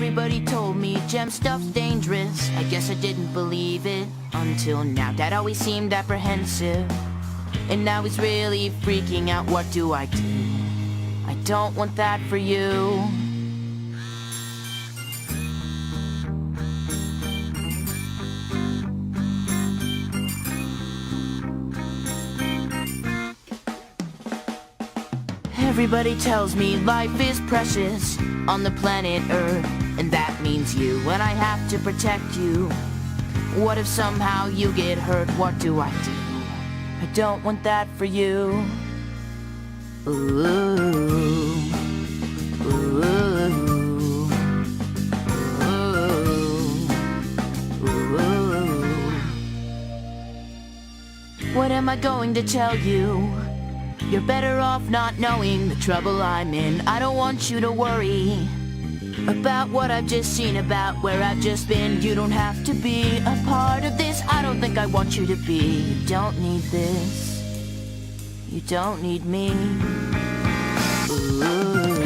Everybody told me gem stuff's dangerous. I guess I didn't believe it until now. Dad always seemed apprehensive, and now he's really freaking out. What do? I don't want that for you. Everybody tells me life is precious on the planet Earth, and that means you, and I have to protect you. What if somehow you get hurt? What do? I don't want that for you. Ooh, ooh, ooh. What am I going to tell you? You're better off not knowing the trouble I'm in. I don't want you to worry about what I've just seen, about where I've just been. You don't have to be a part of this. I don't think I want you to be. You don't need this. You don't need me. Ooh.